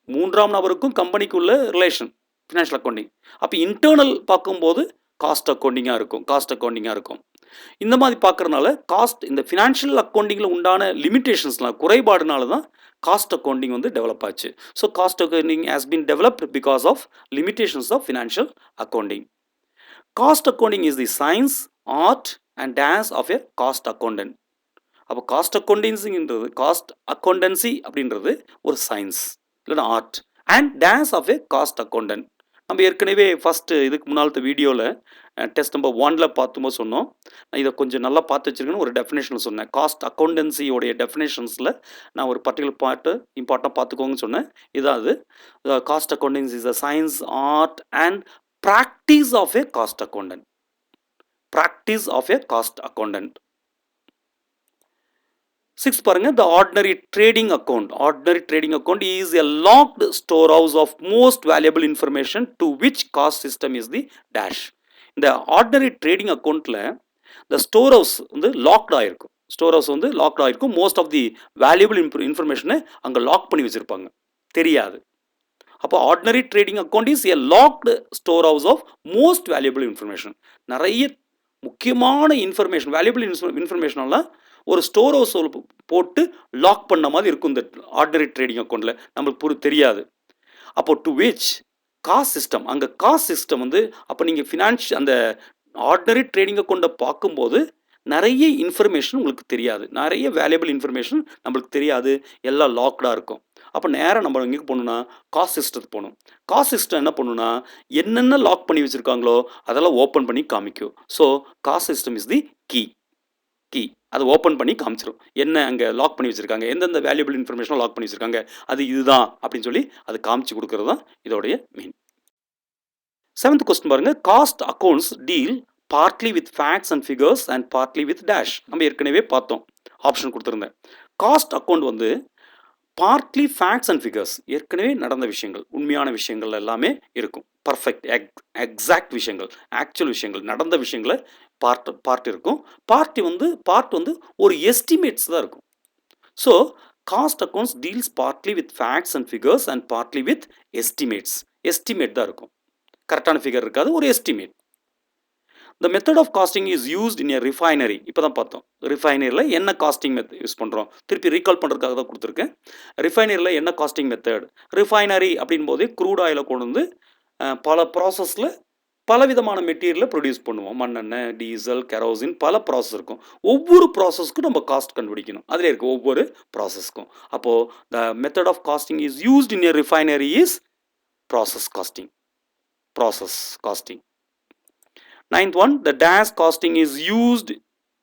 3ஆம் நபருக்கும் கம்பெனிக்குள்ள ரிலேஷன் ஃபினான்ஷியல் அக்கௌண்டிங். அப்போ இன்டர்னல் பார்க்கும்போது காஸ்ட் அக்கௌண்டிங்காக இருக்கும். இந்த மாதிரி பார்க்குறதுனால காஸ்ட், இந்த ஃபினான்ஷியல் அக்கௌண்டிங்கில் உண்டான லிமிடேஷன்ஸ்லாம், குறைபாடுனால தான் காஸ்ட் அக்கௌண்டிங் வந்து டெவலப் ஆச்சு. So cost accounting has been developed because of limitations of financial accounting. Cost accounting is the science, art and dance of a cost accountant. அப்போ காஸ்ட் அக்கௌண்டன்சிங்கிறது, காஸ்ட் அக்கௌண்டன்சி அப்படின்றது ஒரு சயின்ஸ் இல்லைன்னா art and dance of a cost accountant. நம்ம ஏற்கனவே first இதுக்கு முன்னாலத்த வீடியோவில் test number 1ல் பார்த்தும்போது சொன்னோம். நான் இதை கொஞ்சம் நல்லா பார்த்து வச்சுருக்கேன்னு ஒரு டெஃபினேஷனில் சொன்னேன். காஸ்ட் அக்கௌண்டன்சியோடைய டெஃபினேஷன்ஸில் நான் ஒரு பர்டிகுலர் பார்ட்டு இம்பார்ட்டண்டாக பார்த்துக்கோங்கன்னு சொன்னேன். இதாவது cost accountancy is a science, art and practice of a cost accountant. Practice of a cost accountant. 6 பாருங்க, the ordinary trading account. Ordinary trading account is a locked storehouse of most valuable information to which cost system is the dash. இந்த ordinary trading அக்கௌண்ட்டில் இந்த store house வந்து locked ஆகிருக்கும். Most of the valuable இன்ஃபர்மேஷனை அங்கே lock பண்ணி வச்சுருப்பாங்க, தெரியாது. அப்போ ordinary trading account is a locked store house of most valuable information. நிறைய முக்கியமான இன்ஃபர்மேஷன், வேல்யூபிள் இன்ஃபர்மேஷனெல்லாம் ஒரு ஸ்டோர் ஹவுஸ் போட்டு லாக் பண்ண மாதிரி இருக்கும் இந்த ஆர்டினரி ட்ரேடிங் அக்கௌண்ட்டில், நம்மளுக்கு தெரியாது. அப்போ டு விச் காஸ்ட் சிஸ்டம், அங்கே காஸ்ட் சிஸ்டம் வந்து, அப்போ நீங்கள் அந்த ஆர்டினரி ட்ரேடிங் அக்கௌண்ட்டை பார்க்கும்போது நிறைய இன்ஃபர்மேஷன் உங்களுக்கு தெரியாது, நிறைய வேல்யூபிள் இன்ஃபர்மேஷன் நம்மளுக்கு தெரியாது, எல்லாம் லாக்டாக இருக்கும். அப்போ நேராக நம்ம எங்கே போகணுன்னா காஸ்ட் சிஸ்டத்துக்கு போகணும். காஸ்ட் சிஸ்டம் என்ன பண்ணுன்னா என்னென்ன லாக் பண்ணி வச்சுருக்காங்களோ அதெல்லாம் ஓப்பன் பண்ணி காமிக்கும். So cost system is the key. அதை ஓப்பன் பண்ணி காமிச்சிடும், என்ன அங்கே லாக் பண்ணி வச்சுருக்காங்க, எந்தெந்த வேல்யூபிள் இன்ஃபர்மேஷன் லாக் பண்ணி வச்சுருக்காங்க, அது இதுதான் அப்படின்னு சொல்லி அது காமிச்சு கொடுக்கறது தான் இதோடைய மெயின். 7th கொஸ்டின் பாருங்கள், cost accounts deal partly with facts and figures and partly with dash. நம்ம ஏற்கனவே பார்த்தோம், ஆப்ஷன் கொடுத்துருந்தேன். காஸ்ட் அக்கௌண்ட் வந்து பார்ட்லி ஃபேக்ட்ஸ் அண்ட் ஃபிகர்ஸ், ஏற்கனவே நடந்த விஷயங்கள், உண்மையான விஷயங்கள் எல்லாமே இருக்கும். பர்ஃபெக்ட் எக்ஸாக்ட் விஷயங்கள், ஆக்சுவல் விஷயங்கள், நடந்த விஷயங்களை பார்ட் இருக்கும். பார்ட் வந்து ஒரு எஸ்டிமேட்ஸ் தான் இருக்கும். So cost accounts deals partly with facts and figures and partly with estimates. Estimate தான் இருக்கும், கரெக்டான ஃபிகர் இருக்காது, ஒரு estimate. The method of costing is used in a refinery. இப்போ தான் பார்த்தோம், ரிஃபைனரியில் என்ன காஸ்டிங் மெத்தட் யூஸ் பண்ணுறோம், திருப்பி ரீகால் பண்ணுறதுக்காக தான் கொடுத்துருக்கேன். ரிஃபைனரியில் என்ன காஸ்டிங் மெத்தட், ரிஃபைனரி அப்படின் போதே க்ரூட் ஆயிலை கொண்டு வந்து பல ப்ராசஸில் பலவிதமான மெட்டீரியலை ப்ரொடியூஸ் பண்ணுவோம். மண்ணெண்ணெய், டீசல், கெரோசின், பல ப்ராசஸ் இருக்கும். ஒவ்வொரு ப்ராசஸ்க்கும் நம்ம காஸ்ட் கண்டுபிடிக்கணும். அதில் இருக்க ஒவ்வொரு ப்ராசஸ்க்கும். அப்போது the method of costing is used in a refinery is process costing. Process costing. Ninth one, the dash costing is used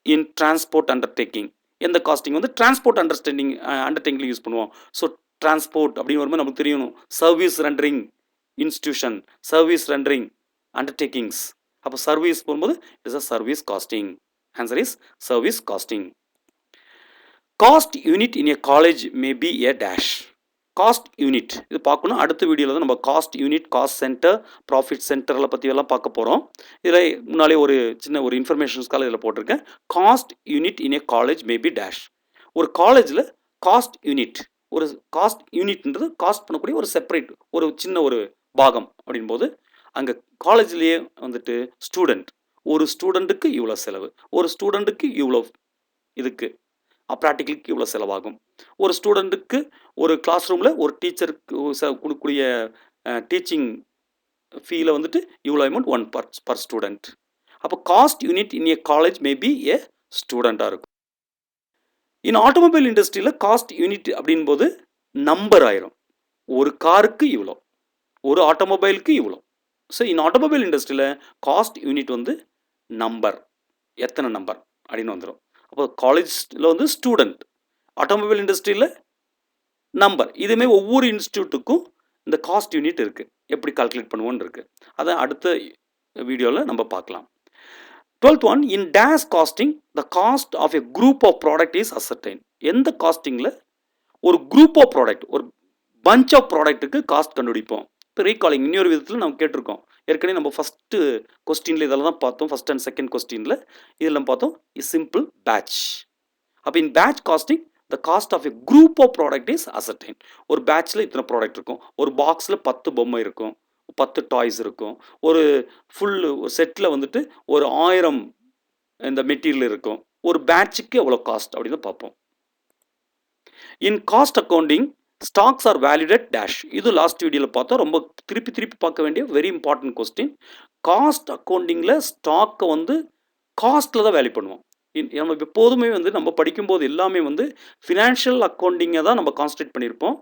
in transport undertaking. எந்த காஸ்டிங் வந்து டிரான்ஸ்போர்ட் அண்டர்டேக்கிங் யூஸ் பண்ணுவோம். ஸோ டிரான்ஸ்போர்ட் அப்படின்னு வரும்போது நமக்கு தெரியணும், service rendering institution, service rendering undertakings. அப்போ service போகும்போது it's a service costing. Answer is service costing. Cost unit in a college may be a dash. Cost unit இது பார்க்கணும். அடுத்த வீடியோவில் தான் நம்ம cost unit, cost centre, profit சென்டரில் பற்றியெல்லாம் பார்க்க போகிறோம். இதில் முன்னாலே ஒரு சின்ன ஒரு இன்ஃபர்மேஷன்ஸ்க்காக இதில் போட்டிருக்கேன். Cost unit in a college may B dash. ஒரு காலேஜில் காஸ்ட் யூனிட், ஒரு காஸ்ட் யூனிட்ன்றது காஸ்ட் பண்ணக்கூடிய ஒரு செப்பரேட் ஒரு சின்ன ஒரு பாகம் அப்படின்போது, அங்கே காலேஜ்லேயே வந்துட்டு ஸ்டூடெண்ட், ஒரு ஸ்டூடெண்ட்டுக்கு இவ்வளோ செலவு, ஒரு ஸ்டூடெண்ட்டுக்கு இவ்வளோ, இதுக்கு ப்ராக்டிக்கலுக்கு இவ்வளோ செலவாகும், ஒரு ஸ்டூடெண்ட்டுக்கு ஒரு கிளாஸ் ரூமில் ஒரு டீச்சருக்கு கொடுக்கக்கூடிய டீச்சிங் ஃபீல வந்துட்டு இவ்வளோ அமௌண்ட் ஒன் பர் ஸ்டூடெண்ட். அப்போ cost unit in a college may be a ஸ்டூடெண்ட்டாக இருக்கும். இன் ஆட்டோமொபைல் இண்டஸ்ட்ரியில் காஸ்ட் யூனிட் அப்படின் போது நம்பர் ஆயிரும். ஒரு காருக்கு இவ்வளோ, ஒரு ஆட்டோமொபைலுக்கு இவ்வளோ. ஸோ இன் ஆட்டோமொபைல் இண்டஸ்ட்ரியில் காஸ்ட் யூனிட் வந்து நம்பர், எத்தனை நம்பர் அப்படின்னு வந்துடும். அப்போ காலேஜில் வந்து ஸ்டூடெண்ட், ஆட்டோமொபைல் இண்டஸ்ட்ரியில் நம்பர். இதுவுமே ஒவ்வொரு இன்ஸ்டியூட்டுக்கும் இந்த காஸ்ட் யூனிட் இருக்குது, எப்படி கால்குலேட் பண்ணுவோன்னு இருக்குது. அதை அடுத்த வீடியோவில் நம்ம பார்க்கலாம். 12th one, in dash costing the cost of a group of product is ascertain. எந்த காஸ்டிங்கில் ஒரு குரூப் ஆஃப் ப்ராடக்ட், ஒரு பஞ்ச் ஆஃப் ப்ராடக்ட்டுக்கு காஸ்ட் கண்டுபிடிப்போம். இப்போ ரீகாலிங் இன்னொரு விதத்தில் நம்ம கேட்டிருக்கோம். ஏற்கனவே நம்ம ஃபஸ்ட்டு கொஸ்டினில் இதெல்லாம் தான் பார்த்தோம். ஃபஸ்ட் அண்ட் செகண்ட் கொஸ்டினில் இதில் நம்ம பார்த்தோம் சிம்பிள் பேட்ச். அப்போ in batch costing the cost of a group of product is ascertained. ஒரு பேட்ச்சில் இத்தனை ப்ராடக்ட் இருக்கும், ஒரு பாக்ஸில் 10 பொம்மை இருக்கும், 10 டாய்ஸ் இருக்கும், ஒரு ஃபுல் செட்டில் வந்துட்டு ஒரு 1000 இந்த மெட்டீரியல் இருக்கும். ஒரு பேட்சுக்கு எவ்வளோ காஸ்ட் அப்படின்னு பார்ப்போம். In cost accounting stocks are valued at dash. இது லாஸ்ட் வீடியோவில் பார்த்தோம். ரொம்ப திருப்பி பார்க்க வேண்டிய வெரி இம்பார்ட்டன்ட் கொஸ்டின். காஸ்ட் அக்கௌண்டிங்கில் ஸ்டாக்கை வந்து காஸ்ட்டில் தான் வேல்யூ பண்ணுவோம். நம்ம எப்போதுமே வந்து நம்ம படிக்கும்போது எல்லாமே வந்து ஃபினான்ஷியல் அக்கௌண்டிங்கை தான் நம்ம கான்சன்ட்ரேட் பண்ணியிருப்போம்.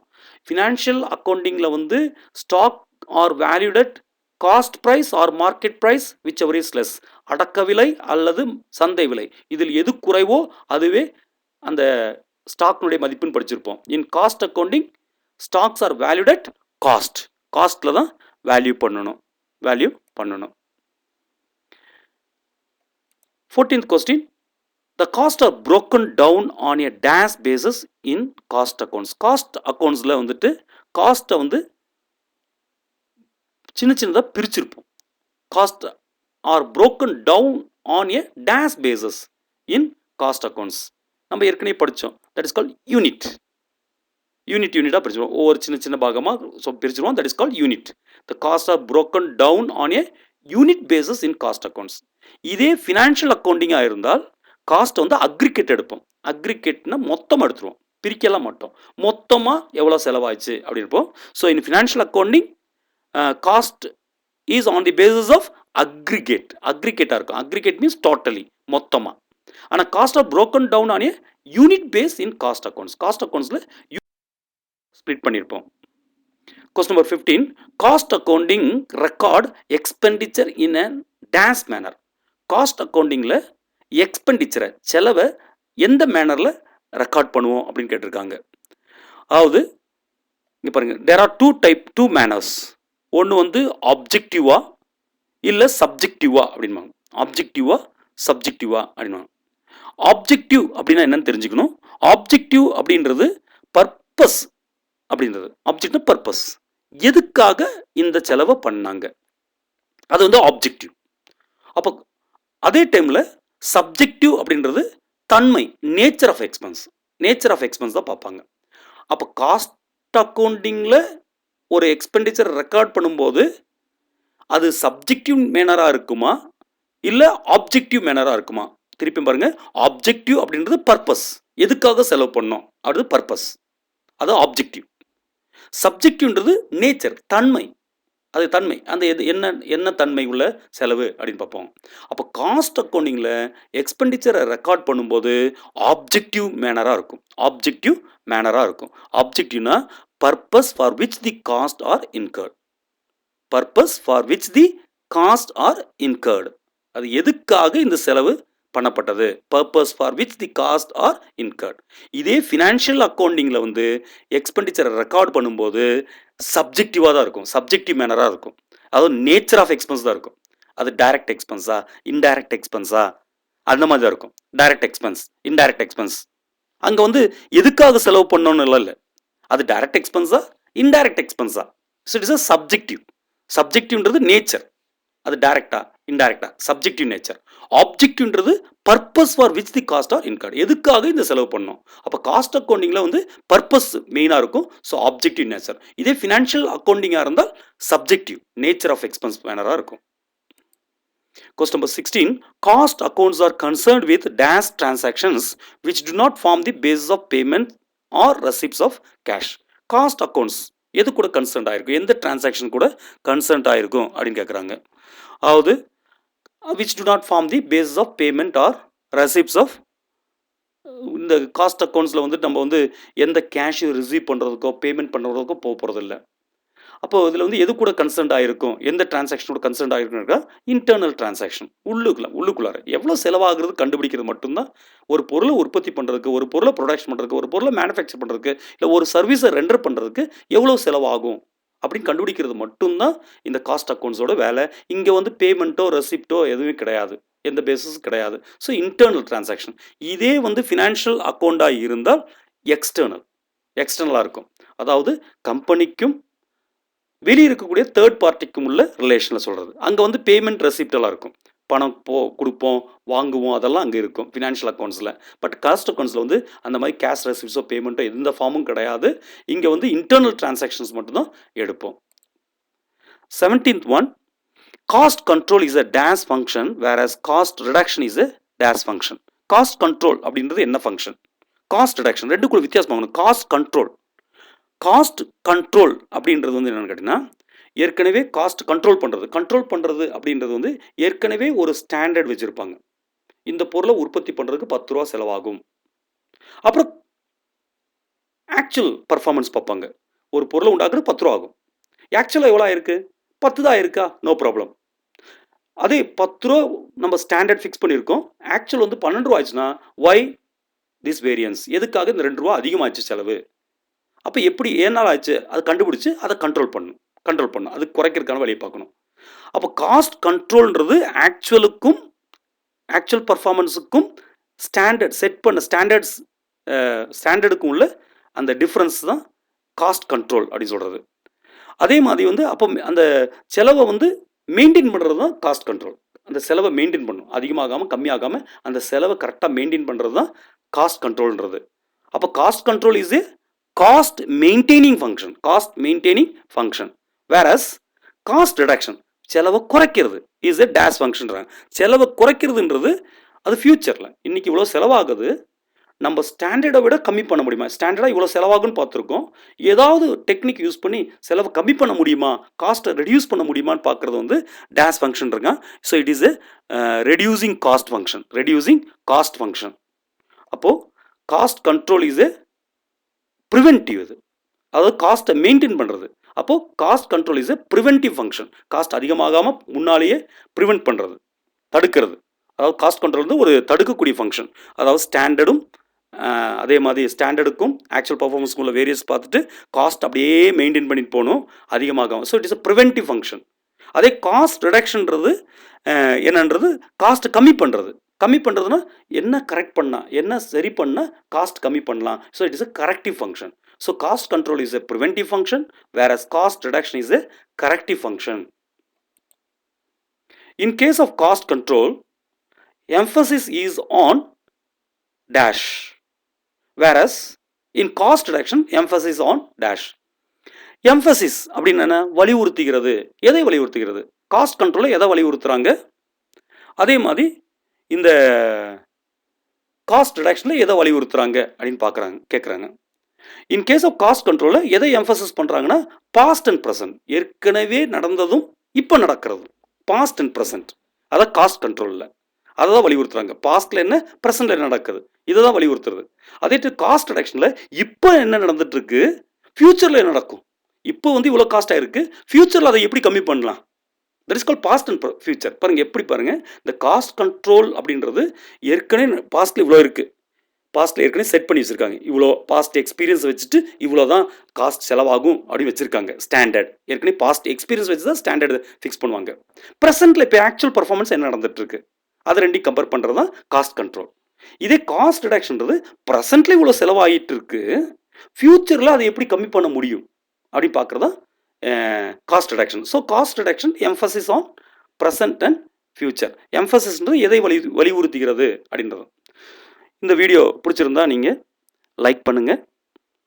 ஃபினான்ஷியல் அக்கௌண்டிங்கில் வந்து stock are valued at cost price or market price whichever is less. அடக்க விலை அல்லது சந்தை விலை, இதில் எது குறைவோ அதுவே அந்த ஸ்டாக்னுடைய மதிப்புன்னு படிச்சிருப்போம். In cost accounting stocks are valued at cost. காஸ்ட்டில் தான் வேல்யூ பண்ணணும். 14th question, the cost are broken down on a dash basis in cost accounts. Cost அக்கௌண்ட்ஸில் வந்துட்டு காஸ்ட்டை வந்து சின்னதாக பிரிச்சிருப்போம். Cost are broken down on a dash basis in cost accounts. நம்ம ஏற்கனவே படித்தோம். That is called unit. யூனிட்டாக பிரிச்சிருவோம். ஒவ்வொரு சின்ன பாகமாக பிரிச்சிருவோம். That is called unit. The cost are broken down on a unit basis in cost accounts. இதே ஃபினான்ஷியல் அக்கௌண்டிங்காக இருந்தால் காஸ்ட் வந்து அக்ரிகேட் எடுப்போம். அக்ரிகேட்னா மொத்தமாக எடுத்துருவோம், பிரிக்கலாம் மாட்டோம். மொத்தமாக எவ்வளோ செலவாச்சு அப்படி இருப்போம். So in financial accounting cost is on the basis of அக்ரிகேட்டாக இருக்கும். அக்ரிகேட் மீன்ஸ் டோட்டலி, மொத்தமாக. ஆனால் cost are broken down on a unit base in cost accounts. Cost அக்கௌண்ட்ஸில் ஸ்ப்ளிட் பண்ணியிருப்போம். Question number 15, cost accounting record expenditure in a dash manner. Cost அக்கௌண்டிங்கில் எக்ஸ்பெண்டிச்சரை, செலவை எந்த மேனரில் ரெக்கார்ட் பண்ணுவோம் அப்படின்னு கேட்டிருக்காங்க. அதாவது இங்கே பாருங்கள், தேர் ஆர் டூ மேனர்ஸ். ஒன்று வந்து ஆப்ஜெக்டிவா இல்லை சப்ஜெக்டிவா அப்படின்பாங்க. ஆப்ஜெக்டிவா சப்ஜெக்டிவா அப்படின்பாங்க. ஆப்ஜெக்டிவ் அப்படின்னா என்னன்னு தெரிஞ்சுக்கணும். ஆப்ஜெக்டிவ் அப்படின்றது பர்பஸ் அப்படின்றது. ஆப்ஜெக்ட்னா பர்பஸ். எதுக்காக இந்த செலவை பண்ணாங்க? அது வந்து ஆப்ஜெக்டிவ். அப்போ அதே டைமில் சப்ஜெக்டிவ் அப்படின்றது தன்மை, nature of expense. Nature of expense தான் பார்ப்பாங்க. அப்போ காஸ்ட் அக்கௌண்டிங்கில் ஒரு எக்ஸ்பெண்டிச்சர் ரெக்கார்ட் பண்ணும்போது அது சப்ஜெக்டிவ் மேனராக இருக்குமா இல்லை ஆப்ஜெக்டிவ் மேனராக இருக்குமா? திருப்பி பாருங்க, ஆப்ஜெக்டிவ் அப்படின்றது பர்பஸ், எதுக்காக செலவு பண்ணோம் அது பர்பஸ், அது ஆப்ஜெக்டிவ். சப்ஜெக்டிவ்ன்றது நேச்சர், தன்மை, அது தன்மை, அந்த என்ன என்ன தன்மை உள்ள செலவு அப்படின்னு பார்ப்போம். அப்போ காஸ்ட் அக்கௌண்டிங்கில் எக்ஸ்பெண்டிச்சரை ரெக்கார்ட் பண்ணும்போது ஆப்ஜெக்டிவ் மேனராக இருக்கும். ஆப்ஜெக்டிவ் மேனராக இருக்கும். ஆப்ஜெக்டிவ்னா purpose for which the cost are incurred. Purpose for which the cost are incurred. அது எதுக்காக இந்த செலவு பண்ணப்பட்டது, purpose for which the cost are incurred. இதே ஃபினான்ஷியல் அக்கௌண்டிங்கில் வந்து எக்ஸ்பெண்டிச்சரை ரெக்கார்ட் பண்ணும்போது சப்ஜெக்டிவாக தான் இருக்கும், சப்ஜெக்டிவ் மேனராக இருக்கும். அதாவது நேச்சர் ஆஃப் எக்ஸ்பென்ஸ் தான் இருக்கும். அது டைரக்ட் எக்ஸ்பென்ஸா இன்டைரக்ட் எக்ஸ்பென்ஸா அந்த மாதிரி தான் இருக்கும். Direct expense, indirect expense. அங்கே வந்து எதுக்காக செலவு பண்ணோன்னு இல்லை, அது டைரக்ட் எக்ஸ்பென்ஸா இன்டைரக்ட் எக்ஸ்பென்ஸா. So it is a subjective. சப்ஜெக்டிவ்ன்றது நேச்சர், அது டைரக்டா இன்டைரக்டா, சப்ஜெக்டிவ் நேச்சர். ஆப்ஜெக்டிவ்ன்றது purpose for which the cost are incurred, எதுக்காக இந்த செலவு பண்ணோம். அப்போ காஸ்ட் அக்கௌண்டிங்கில் வந்து பர்பஸ் மெயினாக இருக்கும். So objective nature. இதே ஃபினான்ஷியல் அக்கௌண்டிங்காக இருந்தால் சப்ஜெக்டிவ், நேச்சர் ஆஃப் எக்ஸ்பென்ஸ் மேனராக இருக்கும். Question number 16. Cost accounts are concerned with dash transactions which do not form the basis of payment or receipts of cash. Cost accounts எது கூட concerned ஆயிருக்கும், எந்த transaction கூட concerned ஆயிருக்கும் அப்படின்னு கேட்குறாங்க. அதாவது which do not form the basis of payment or receipts of. இந்த காஸ்ட் அக்கௌண்ட்ஸில் வந்து நம்ம வந்து எந்த கேஷையும் ரிசீவ் பண்ணுறதுக்கோ பேமெண்ட் பண்ணுறதுக்கோ போக போகிறதில்ல. அப்போது இதில் வந்து எது கூட கன்சர்ன்ட் ஆகிருக்கும், எந்த டிரான்சாக்ஷனோட கன்சர்ன்ட் ஆகிருக்குன்னா இன்டர்னல் டிரான்சாக்ஷன், உள்ளுக்குள்ளார எவ்வளோ செலவாகிறது கண்டுபிடிக்கிறது மட்டும்தான். ஒரு பொருளை உற்பத்தி பண்ணுறதுக்கு, ஒரு பொருளை ப்ரொடக்ஷன் பண்ணுறதுக்கு, ஒரு பொருளை மேனுஃபேக்சர் பண்ணுறதுக்கு, இல்லை ஒரு சர்வீஸை ரெண்டர் பண்ணுறதுக்கு எவ்வளோ செலவாகும் அப்படின்னு கண்டுபிடிக்கிறது மட்டும்தான் இந்த காஸ்ட் அக்கௌண்ட்ஸோட வேலை. இங்கே வந்து பேமெண்ட்டோ ரெசிப்டோ எதுவுமே கிடையாது, எந்த பேசிஸ் கிடையாது. So internal transaction. இதே வந்து ஃபினான்ஷியல் அக்கௌண்ட்டாக இருந்தால் எக்ஸ்டர்னலாக இருக்கும். அதாவது கம்பெனிக்கும் வெளியே இருக்கக்கூடிய தேர்ட் பார்ட்டிக்கும் உள்ள ரிலேஷனில் சொல்கிறது. அங்கே வந்து பேமெண்ட் ரெசிப்டெல்லாம் இருக்கும், பணம் கொடுப்போம் வாங்குவோம் அதெல்லாம் அங்கே இருக்கும் ஃபினான்ஷியல் அக்கௌண்ட்ஸில். பட் காஸ்ட் அக்கௌண்ட்ஸில் வந்து அந்த மாதிரி கேஷ் ரெசிப்ட்ஸோ பேமெண்ட்டோ எந்த ஃபார்மும் கிடையாது. இங்கே வந்து இன்டர்னல் டிரான்சாக்ஷன்ஸ் மட்டும்தான் எடுப்போம். 17th one, cost control is a dash function whereas cost reduction is a dash function. Cost control அப்படின்றது என்ன ஃபங்க்ஷன், காஸ்ட் ரிடக்ஷன், ரெண்டுக்குள்ள வித்தியாசம் பார்க்கணும். காஸ்ட் கண்ட்ரோல் அப்படின்றது வந்து என்னென்னு கேட்டிங்கன்னா, ஏற்கனவே காஸ்ட் கண்ட்ரோல் பண்ணுறது அப்படின்றது வந்து ஏற்கனவே ஒரு ஸ்டாண்டர்ட் வச்சுருப்பாங்க. இந்த பொருளை உற்பத்தி பண்ணுறதுக்கு 10 ரூபா செலவாகும். அப்புறம் ஆக்சுவல் பர்ஃபார்மன்ஸ் பார்ப்பாங்க. ஒரு பொருளை உண்டாக்குறது 10 ரூபா ஆகும். ஆக்சுவலாக எவ்வளோ ஆயிருக்கு, 10 தான் இருக்கா, நோ ப்ராப்ளம். அதே 10 ரூபா நம்ம ஸ்டாண்டர்ட் ஃபிக்ஸ் பண்ணியிருக்கோம், ஆக்சுவல் வந்து 12 ரூபா ஆச்சுன்னா ஒய் திஸ் வேரியன்ஸ், எதுக்காக இந்த 2 ரூபா அதிகமாச்சு செலவு, அப்போ எப்படி ஏனால் ஆச்சு அதை கண்டுபிடிச்சி அதை கண்ட்ரோல் பண்ணணும், அது குறைக்கிறதுக்கான வழியை பார்க்கணும். அப்போ காஸ்ட் கண்ட்ரோல்ன்றது ஆக்சுவல் பர்ஃபார்மன்ஸுக்கும் ஸ்டாண்டர்ட் செட் பண்ண ஸ்டாண்டர்டுக்கும் உள்ள அந்த டிஃப்ரென்ஸ் தான் காஸ்ட் கண்ட்ரோல் அப்படின்னு சொல்கிறது. அதே மாதிரி வந்து அப்போ அந்த செலவை வந்து மெயின்டைன் பண்ணுறது தான் காஸ்ட் கண்ட்ரோல். அந்த செலவை மெயின்டைன் பண்ணும், அதிகமாகாமல் கம்மியாகாமல் அந்த செலவை கரெக்டாக மெயின்டைன் பண்ணுறது தான் காஸ்ட் கண்ட்ரோல்ன்றது. அப்போ cost control is a cost maintaining function. Various cost reduction, செலவை குறைக்கிறது, இஸ் ஏ டேஷ் ஃபங்க்ஷன்றாங்க. செலவை குறைக்கிறதுன்றது அது ஃபியூச்சரில் இன்றைக்கி இவ்வளோ செலவாகுது, நம்ம ஸ்டாண்டர்டை விட கம்மி பண்ண முடியுமா, ஸ்டாண்டர்டாக இவ்வளோ செலவாகுன்னு பார்த்துருக்கோம், ஏதாவது டெக்னிக் யூஸ் பண்ணி செலவை கம்மி பண்ண முடியுமா, காஸ்ட்டை ரெடியூஸ் பண்ண முடியுமான்னு பார்க்குறது வந்து டேஷ் ஃபங்க்ஷன் இருக்கான். So it is a reducing cost function. அப்போது cost control is a preventive, இது அதாவது காஸ்ட்டை மெயின்டைன் பண்ணுறது. அப்போது cost control is a preventive function. Cost அதிகமாகாமல் முன்னாலேயே ப்ரிவென்ட் பண்ணுறது, தடுக்கிறது. அதாவது காஸ்ட் கண்ட்ரோல் வந்து ஒரு தடுக்கக்கூடிய ஃபங்க்ஷன். அதாவது ஸ்டாண்டர்டும் அதே மாதிரி ஸ்டாண்டர்டுக்கும் ஆக்சுவல் பர்ஃபார்மன்ஸ்க்கும் உள்ள வேரியஸ் பார்த்துட்டு காஸ்ட் அப்படியே மெயின்டைன் பண்ணிட்டு போகணும் அதிகமாகும். So it is a preventive function. அதே காஸ்ட் ரிடக்ஷன்றது என்னன்றது காஸ்ட் கம்மி பண்ணுறதுனா என்ன கரெக்ட் பண்ணால், என்ன சரி பண்ணால் காஸ்ட் கம்மி பண்ணலாம். So it is a corrective function. So cost control is a preventive function, whereas cost reduction is a corrective function. In case of cost control, emphasis is on dash, whereas in cost reduction emphasis on dash. Emphasis அப்படின்னு என்ன, வலியுறுத்துகிறது. எதை வலியுறுத்துகிறது? Cost கண்ட்ரோலை எதை வலியுறுத்துறாங்க? அதே மாதிரி இந்த cost ரிடக்ஷனில் எதை வலியுறுத்துறாங்க அப்படின்னு கேட்குறாங்க. இன் கேஸ் ஆஃப் காஸ்ட் கண்ட்ரோலில் எதை எம்பசிஸ் பண்ணுறாங்கன்னா பாஸ்ட் அண்ட் ப்ரெசன்ட், ஏற்கனவே நடந்ததும் இப்போ நடக்கிறதும், பாஸ்ட் அண்ட் ப்ரெசன்ட், அதான் காஸ்ட் கண்ட்ரோலில் அதை தான் வலியுறுத்துறாங்க. பாஸ்ட்டில் என்ன, ப்ரெசென்ட்டில் என்ன நடக்குது, இதை தான் வலியுறுத்துறது. அதே காஸ்ட் ரிடக்ஷனில் இப்போ என்ன நடந்துட்டு இருக்கு, ஃபியூச்சரில் என்ன நடக்கும், இப்போ வந்து இவ்வளோ காஸ்ட்டாக இருக்குது, ஃபியூச்சரில் அதை எப்படி கம்மி பண்ணலாம், that is call past and future. பாருங்கள் எப்படி பாருங்கள், இந்த காஸ்ட் கண்ட்ரோல் அப்படின்றது ஏற்கனவே பாஸ்ட்டில் இவ்வளோ இருக்குது, பாஸ்ட்டில் ஏற்கனவே செட் பண்ணி வச்சுருக்காங்க, இவ்வளோ பாஸ்ட் எக்ஸ்பீரியன்ஸ் வச்சுட்டு இவ்வளோ தான் காஸ்ட் செலவாகும் அப்படின்னு வச்சுருக்காங்க. ஸ்டாண்டர்ட் ஏற்கனவே பாஸ்ட் எக்ஸ்பீரியன்ஸ் வச்சு தான் ஸ்டாண்டர்ட் ஃபிக்ஸ் பண்ணுவாங்க. ப்ரெசென்ட்டில் இப்போ ஆக்சுவல் பர்ஃபார்மன்ஸ் என்ன நடந்துட்டுருக்கு அதை ரெண்டையும் கம்பேர் பண்ணுறது தான் காஸ்ட் கண்ட்ரோல். இதே காஸ்ட் ரிடக்ஷன்றது ப்ரெசென்ட்ல இவ்வளோ செலவாகிட்டு இருக்கு, ஃபியூச்சரில் அதை எப்படி கம்மி பண்ண முடியும் அப்படி பார்க்குறதா cost reduction. So cost reduction emphasis on present and future. எம்ஃபசிஸ்ன்றது எதை வலியுறுத்துகிறது அப்படின்றது. இந்த வீடியோ பிடிச்சிருந்தா நீங்கள் லைக் பண்ணுங்கள்,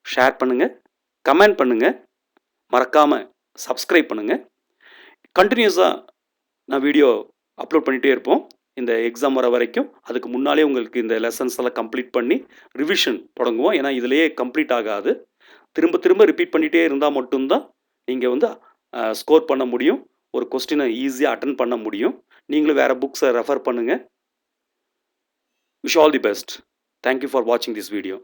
ஷேர் பண்ணுங்கள், கமெண்ட் பண்ணுங்கள், மறக்காமல் சப்ஸ்கிரைப் பண்ணுங்கள். கண்டினியூஸாக நான் வீடியோ அப்லோட் பண்ணிகிட்டே இருப்போம் இந்த எக்ஸாம் வர வரைக்கும். அதுக்கு முன்னாலே உங்களுக்கு இந்த லெசன்ஸ் எல்லாம் கம்ப்ளீட் பண்ணி ரிவிஷன் தொடங்குவோம். ஏன்னா இதிலேயே கம்ப்ளீட் ஆகாது, திரும்ப திரும்ப ரிப்பீட் பண்ணிகிட்டே இருந்தால் மட்டும்தான் நீங்கள் வந்து ஸ்கோர் பண்ண முடியும், ஒரு கொஸ்டினை ஈஸியாக அட்டன் பண்ண முடியும். நீங்களும் வேறு புக்ஸை ரெஃபர் பண்ணுங்கள். Wish all the best. Thank you for watching this video.